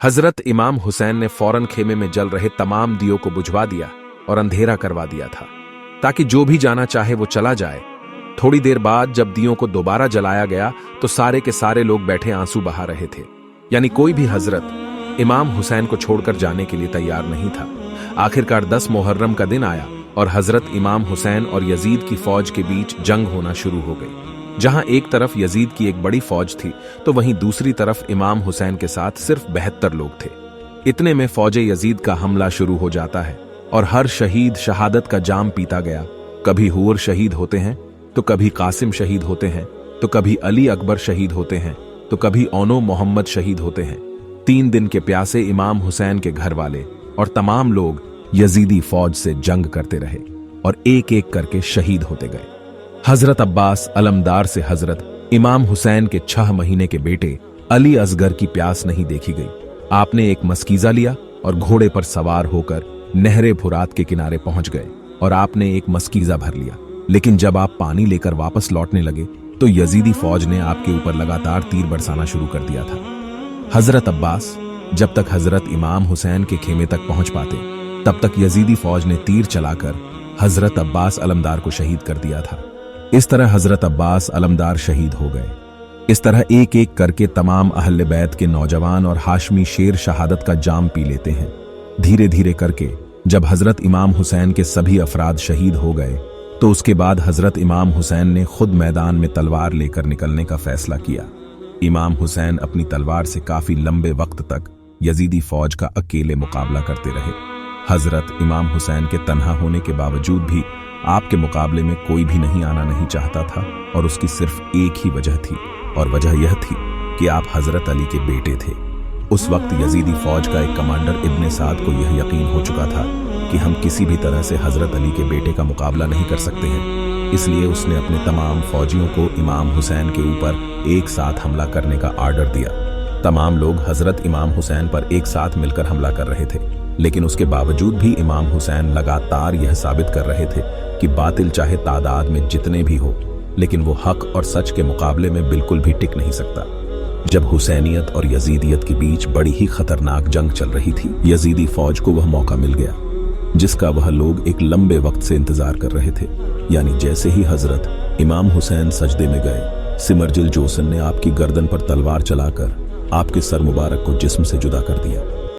हजरत इमाम हुसैन ने फौरन खेमे में जल रहे तमाम दियों को बुझवा दिया और अंधेरा करवा दिया था ताकि जो भी जाना चाहे वो चला जाए। थोड़ी देर बाद जब दियों को दोबारा जलाया गया तो सारे के सारे लोग बैठे आंसू बहा रहे थे, यानी कोई भी हजरत इमाम हुसैन को छोड़कर जाने के लिए तैयार नहीं था। आखिरकार 10 मुहर्रम का दिन आया और हजरत इमाम हुसैन और यजीद की फौज के बीच जंग होना शुरू हो गई। जहां एक तरफ यजीद की एक बड़ी फौज थी तो वहीं दूसरी तरफ इमाम हुसैन के साथ सिर्फ 72 लोग थे। इतने में फौजे यजीद का हमला शुरू हो जाता है और हर शहीद शहादत का जाम पीता गया। कभी हुर शहीद होते हैं तो कभी कासिम शहीद होते हैं तो कभी अली अकबर शहीद होते हैं तो कभी ओनो मोहम्मद शहीद होते हैं। 3 दिन के प्यासे इमाम हुसैन के घर वाले और तमाम लोग यजीदी फौज से जंग करते रहे और एक एक करके शहीद होते गए। हजरत अब्बास अलमदार से हजरत इमाम हुसैन के 6 महीने के बेटे अली असगर की प्यास नहीं देखी गई। आपने एक मस्कीजा लिया और घोड़े पर सवार होकर नहरे फुरात के किनारे पहुंच गए और आपने एक मस्कीजा भर लिया। लेकिन जब आप पानी लेकर वापस लौटने लगे तो यजीदी फौज ने आपके ऊपर लगातार तीर बरसाना शुरू कर दिया था। हजरत अब्बास जब तक हजरत इमाम हुसैन के खेमे तक पहुंच पाते तब तक यजीदी फौज ने तीर चलाकर हजरत अब्बास अलमदार को शहीद कर दिया था। इस तरह हजरत अब्बास अलमदार शहीद हो गए। इस तरह एक एक करके तमाम अहले बैत के नौजवान और हाशमी शेर शहादत का जाम पी लेते हैं। धीरे धीरे करके जब हजरत इमाम हुसैन के सभी अफराद शहीद हो गए तो उसके बाद हजरत इमाम हुसैन ने खुद मैदान में तलवार लेकर निकलने का फैसला किया। इमाम हुसैन अपनी तलवार से काफी लंबे वक्त तक यजीदी फौज का अकेले मुकाबला करते रहे। हजरत इमाम हुसैन के तन्हा होने के बावजूद भी आपके मुकाबले में कोई भी नहीं आना नहीं चाहता था और उसकी सिर्फ एक ही वजह थी और वजह यह थी कि आप हजरत अली के बेटे थे। उस वक्त यजीदी फौज का एक कमांडर इब्ने साद को यह यकीन हो चुका था कि हम किसी भी तरह से हजरत अली के बेटे का मुकाबला नहीं कर सकते हैं। इसलिए उसने अपने तमाम फौजियों को इमाम हुसैन के ऊपर एक साथ हमला करने का आर्डर दिया। तमाम लोग हजरत इमाम हुसैन पर एक साथ मिलकर हमला कर रहे थे, लेकिन उसके बावजूद भी इमाम हुसैन लगातार यह साबित कर रहे थे कि बातिल चाहे तादाद में जितने भी हो लेकिन वो हक और सच के मुकाबले में बिल्कुल भी टिक नहीं सकता। जब हुसैनियत और यजीदियत के बीच बड़ी ही खतरनाक जंग चल रही थी, यजीदी फौज को वह मौका मिल गया जिसका वह लोग एक लंबे वक्त से इंतजार कर रहे थे। यानी जैसे ही हजरत इमाम हुसैन सजदे में गए, सिमरजिल जोसन ने आपकी गर्दन पर तलवार चलाकर आपके सर मुबारक को जिस्म से जुदा कर दिया।